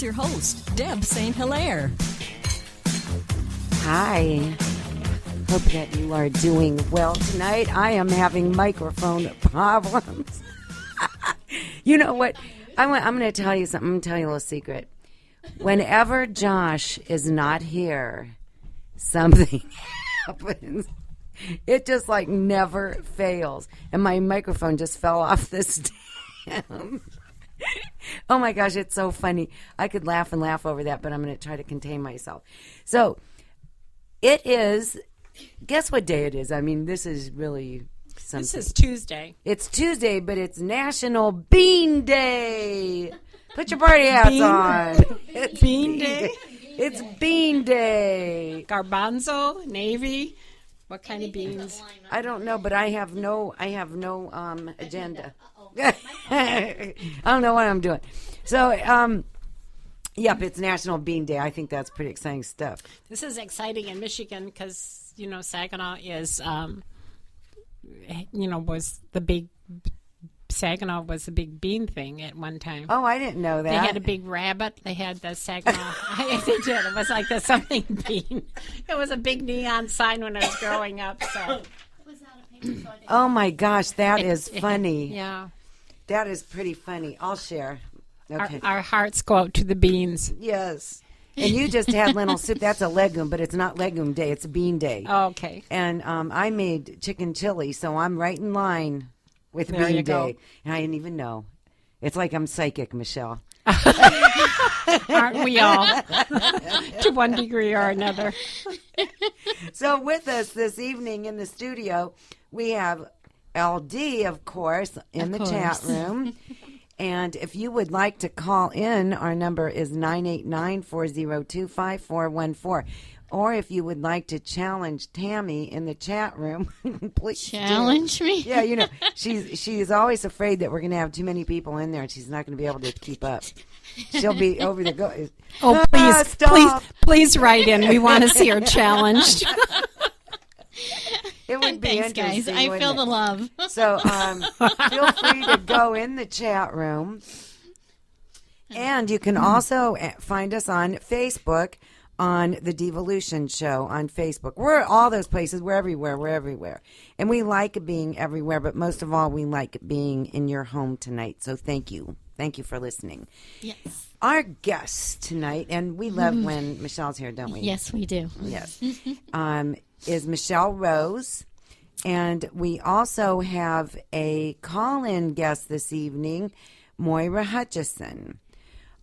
here's your host, Deb St.Hilaire. Hi. Hope that you are doing well tonight. I am having microphone problems. You know what? I'm going to tell you something. I'm going to tell you a little secret. Whenever Josh is not here, something happens. It just like never fails. And my microphone just fell off the stand. Oh my gosh, it's so funny. I could laugh and laugh over that, but I'm going to try to contain myself. So it is, guess what day it is? I mean, this is really something. This is Tuesday. It's Tuesday, but it's National Bean Day. Put your party hats on. It's Bean Day? It's Bean Day. Garbanzo, navy. What kind of beans? I don't know, but I have no agenda. I don't know what I'm doing. So, yep, it's National Bean Day. I think that's pretty exciting stuff. This is exciting in Michigan because, Saginaw is, Saginaw was the big bean thing at one time. Oh, I didn't know that. They had a big rabbit. They had the Saginaw. They did. It was like the something bean. It was a big neon sign when I was growing up. So. Oh, my gosh, that is funny. Yeah. That is pretty funny. I'll share. Okay. Our hearts go out to the beans. Yes. And you just had lentil soup. That's a legume, but it's not legume day. It's bean day. Oh, okay. And I made chicken chili, so I'm right in line with There Bean you go. Day. And I didn't even know. It's like I'm psychic, Michelle. Aren't we all? To one degree or another. So with us this evening in the studio, we have LD, of course, in the chat room. And if you would like to call in, our number is 989-402-5414. Or if you would like to challenge Tammy in the chat room, please challenge me. Yeah, she's always afraid that we're going to have too many people in there and she's not going to be able to keep up. She'll be over the go. Oh, please write in. We want to see her challenged. It would be Thanks, guys. interesting, I feel the love. So feel free to go in the chat room. And you can also find us on Facebook on the Divalution Show on Facebook. We're all those places. We're everywhere. And we like being everywhere, but most of all, we like being in your home tonight. So thank you. Thank you for listening. Yes. Our guest tonight, and we love when Michelle's here, don't we? Yes, we do. Yes. Is Michele Rose. And we also have a call-in guest this evening, Moira Hutchison.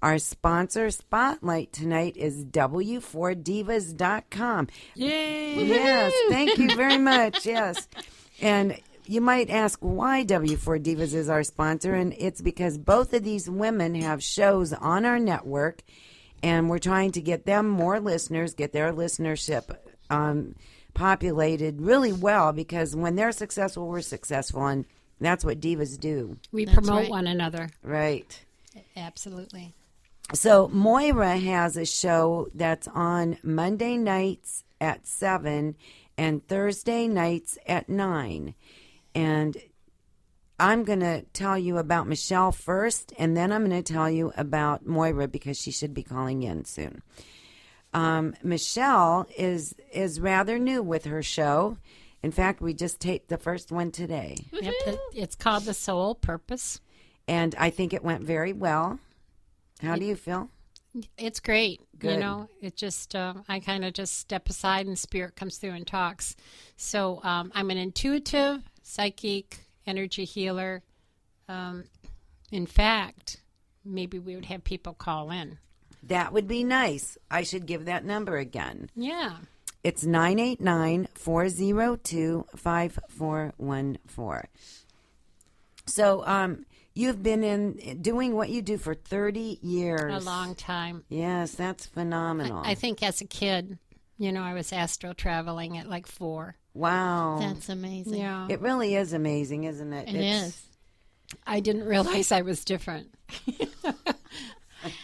Our sponsor spotlight tonight is W4Divas.com. Yay! Yes, thank you very much. Yes. And you might ask why W4Divas is our sponsor, and it's because both of these women have shows on our network, and we're trying to get them more listeners, get their listenership populated really well, because when they're successful, we're successful, and that's what divas do. We That's promote right. one another. Right. Absolutely. So Moira has a show that's on Monday nights at 7 and Thursday nights at 9. And I'm going to tell you about Michele first, and then I'm going to tell you about Moira because she should be calling in soon. Michele is rather new with her show. In fact, we just taped the first one today. Yep, it's called The Soul Purpose. And I think it went very well. How do you feel? It's great. Good. It just, I kind of just step aside and spirit comes through and talks. So I'm an intuitive, psychic, energy healer. In fact, maybe we would have people call in. That would be nice. I should give that number again. Yeah. It's 989-402-5414. So, you've been doing what you do for 30 years. A long time. Yes, that's phenomenal. I think as a kid, I was astro traveling at like 4. Wow. That's amazing. Yeah. It really is amazing, isn't it? It is. I didn't realize I was different.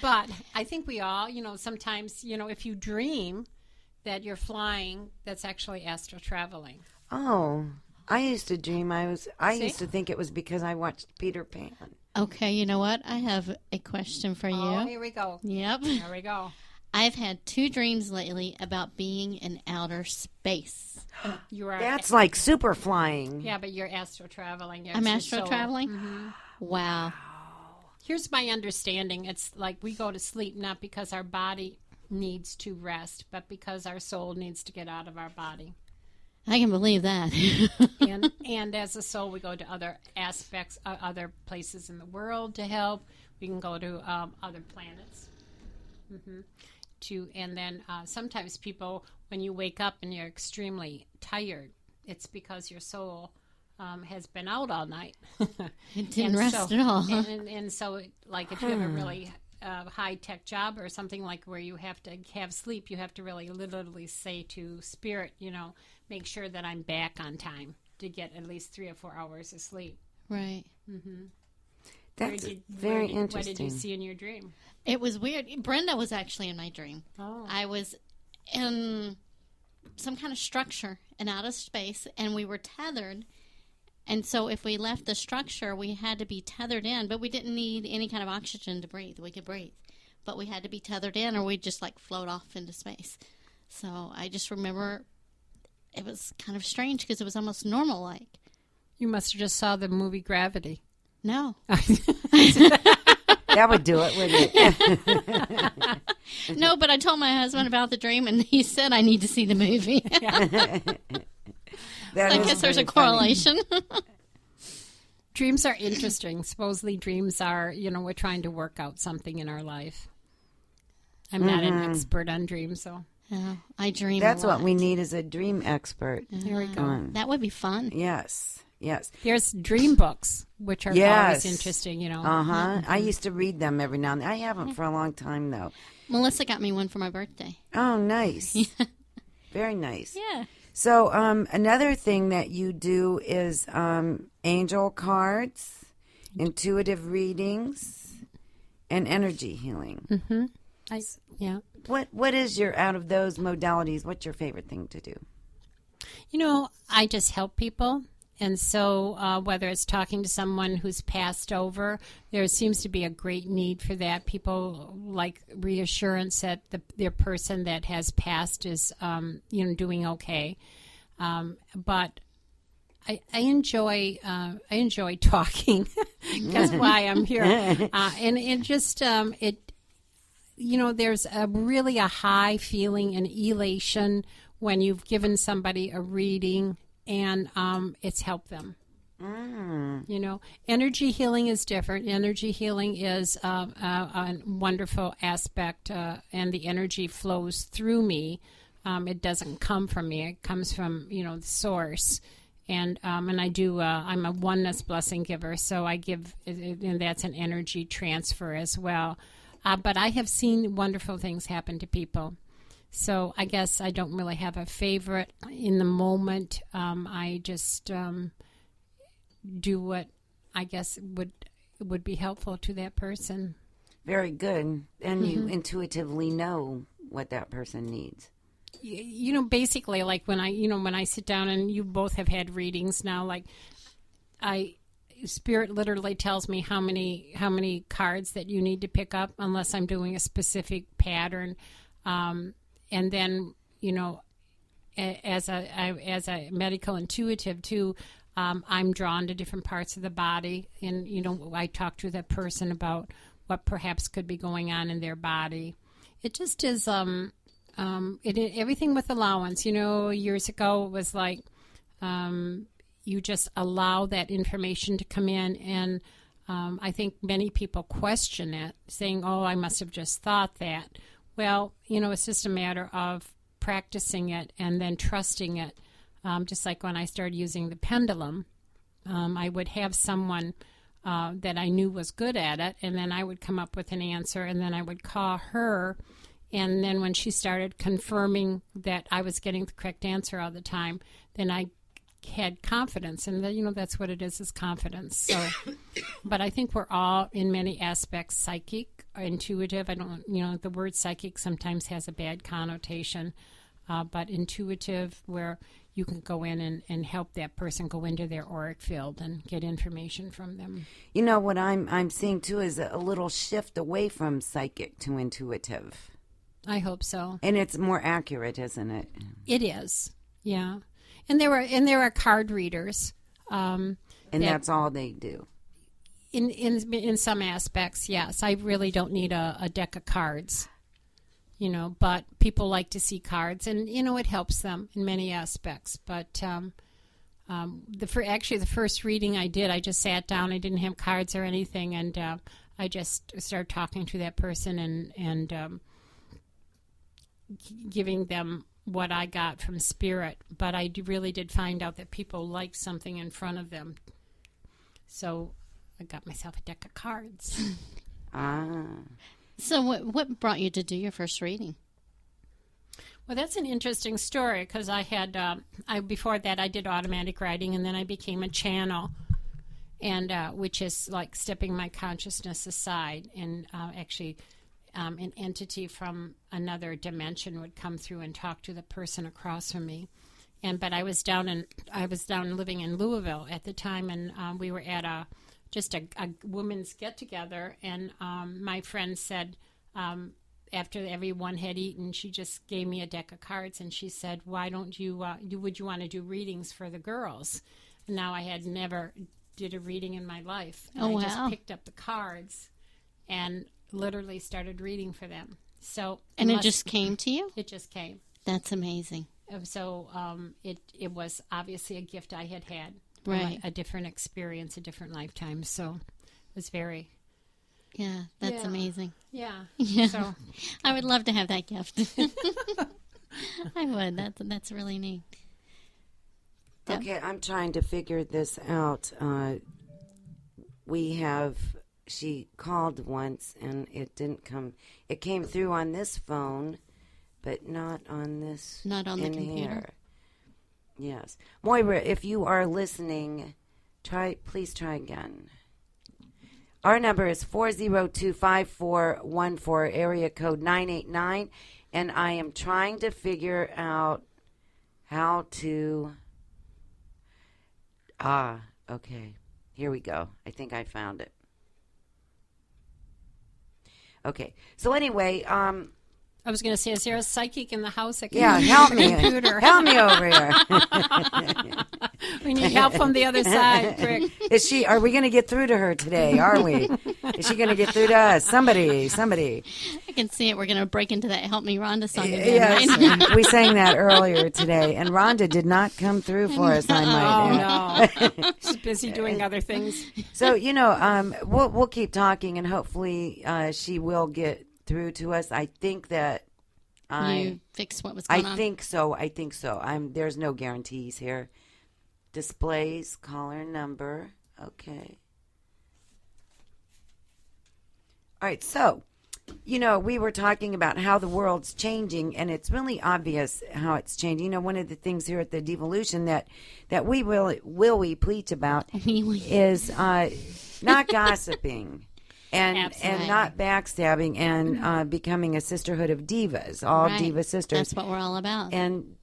But I think we all, sometimes, if you dream that you're flying, that's actually astral traveling. Oh. I used to dream I See? used to think it was because I watched Peter Pan. Okay, you know what? I have a question for you. Oh, here we go. Yep. Here we go. I've had 2 dreams lately about being in outer space. You are. That's like super flying. Yeah, but you're astro traveling. I'm astro traveling? Wow. Here's my understanding. It's like we go to sleep not because our body needs to rest, but because our soul needs to get out of our body. I can believe that. And as a soul, we go to other aspects, other places in the world to help. We can go to other planets. And then sometimes people, when you wake up and you're extremely tired, it's because your soul has been out all night. It didn't rest at all. And so, like, if you have a really high-tech job or something like where you have to have sleep, you have to really literally say to spirit, make sure that I'm back on time to get at least 3 or 4 hours of sleep. Right. That's very interesting. What did you see in your dream? It was weird. Brenda was actually in my dream. Oh. I was in some kind of structure in outer space, and we were tethered. And so if we left the structure, we had to be tethered in, but we didn't need any kind of oxygen to breathe. We could breathe. But we had to be tethered in, or we'd just, like, float off into space. So I just remember it was kind of strange because it was almost normal-like. You must have just saw the movie Gravity. No. That would do it, wouldn't it? No, but I told my husband about the dream, and he said I need to see the movie. I guess there's a correlation. Dreams are interesting. Supposedly dreams are, we're trying to work out something in our life. I'm not an expert on dreams, so. Oh, I dream That's a lot. what we need is a dream expert. Here we go. That would be fun. Yes. There's dream books, which are always interesting, I used to read them every now and then. I haven't for a long time, though. Melissa got me one for my birthday. Oh, nice. Very nice. Yeah. So another thing that you do is angel cards, intuitive readings, and energy healing. Yeah. What is your, out of those modalities, what's your favorite thing to do? I just help people. And so whether it's talking to someone who's passed over, there seems to be a great need for that. People like reassurance that their person that has passed is, doing okay. But I enjoy talking. That's why I'm here. And it just there's really a high feeling and elation when you've given somebody a reading and it's helped them. Energy healing is different. Energy healing is a wonderful aspect, and the energy flows through me. It doesn't come from me. It comes from, the source. And I do, I'm a oneness blessing giver, so I give, and that's an energy transfer as well. But I have seen wonderful things happen to people. So I guess I don't really have a favorite in the moment. I just do what I guess would be helpful to that person. Very good. And you intuitively know what that person needs. Basically, like when I sit down, and you both have had readings now, like Spirit literally tells me how many cards that you need to pick up unless I'm doing a specific pattern. And then, as a medical intuitive too, I'm drawn to different parts of the body, and I talk to that person about what perhaps could be going on in their body. It just is everything with allowance. Years ago it was like you just allow that information to come in, and I think many people question it, saying, "Oh, I must have just thought that." Well, it's just a matter of practicing it and then trusting it. Just like when I started using the pendulum, I would have someone that I knew was good at it, and then I would come up with an answer, and then I would call her. And then when she started confirming that I was getting the correct answer all the time, then I had confidence. And, that's what it is confidence. So, but I think we're all, in many aspects, psychic. Intuitive. I don't, the word psychic sometimes has a bad connotation, but intuitive, where, you can go in and help that person go into their auric field and get information from them. You know, what I'm seeing, too, is a little shift away from psychic to intuitive. I hope so. And it's more accurate, isn't it? It is, yeah. And there are card readers. And that's all they do. In some aspects, yes. I really don't need a deck of cards, you know, but people like to see cards, and, you know, it helps them in many aspects. But the first reading I did, I just sat down. I didn't have cards or anything, and I just started talking to that person and giving them what I got from spirit. But I really did find out that people like something in front of them. So I got myself a deck of cards. So what brought you to do your first reading? Well, that's an interesting story, because I had, before that I did automatic writing, and then I became a channel, and which is like stepping my consciousness aside, and actually an entity from another dimension would come through and talk to the person across from me. But I was down living in Louisville at the time, and we were at a women's get-together, and my friend said, after everyone had eaten, she just gave me a deck of cards, and she said, why don't you, would you want to do readings for the girls? And now I had never did a reading in my life. And I just picked up the cards and literally started reading for them. So and it just came to you? It just came. That's amazing. So it was obviously a gift I had had. Right. A different experience, a different lifetime. So it was very... Yeah, that's amazing. Yeah. Yeah. So I would love to have that gift. I would. That's really neat. Okay, I'm trying to figure this out. She called once, and it didn't come. It came through on this phone, but not on this. Not on the computer. Here. Yes. Moira, if you are listening, please try again. Our number is 402-5414, area code 989, and I am trying to figure out how to... okay. Here we go. I think I found it. Okay. So anyway, I was going to say, is there a psychic in the house that can help me. Computer? Help me over here. We need help from the other side, quick. Are we going to get through to her today? Are we? Is she going to get through to us? Somebody. I can see it. We're going to break into that Help Me Rhonda song again. Yes. Right? We sang that earlier today, and Rhonda did not come through for us, I might add. Oh, no. She's busy doing other things. So, we'll keep talking, and hopefully she will get through to us. I think that you fixed what was going on. I think so. There's no guarantees here. Displays, caller number. Okay. All right, so, we were talking about how the world's changing, and it's really obvious how it's changing. One of the things here at the Divalution that we will preach about is not gossiping. And not backstabbing, and becoming a sisterhood of divas, all diva sisters. That's what we're all about. And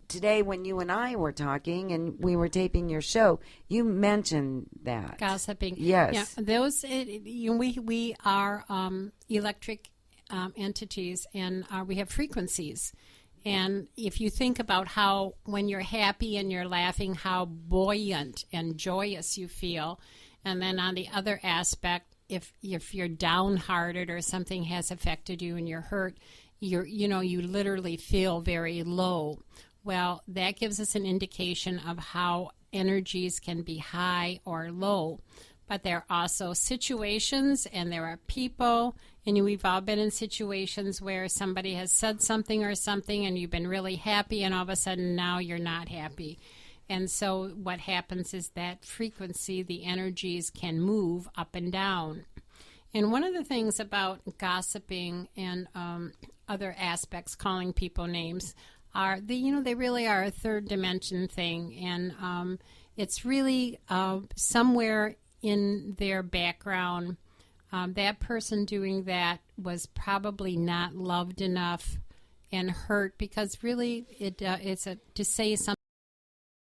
today, when you and I were talking and we were taping your show, you mentioned that gossiping. Yes, yeah, those we are electric entities, and we have frequencies. And if you think about how when you're happy and you're laughing, how buoyant and joyous you feel, and then on the other aspect, if you're downhearted or something has affected you and you're hurt, you literally feel very low. Well, that gives us an indication of how energies can be high or low. But there are also situations, and there are people, and we've all been in situations where somebody has said something, and you've been really happy, and all of a sudden now you're not happy. And so what happens is that frequency, the energies can move up and down. And one of the things about gossiping and other aspects, calling people names, are they really are a third dimension thing. And it's really somewhere in their background, that person doing that was probably not loved enough and hurt, because really it's to say something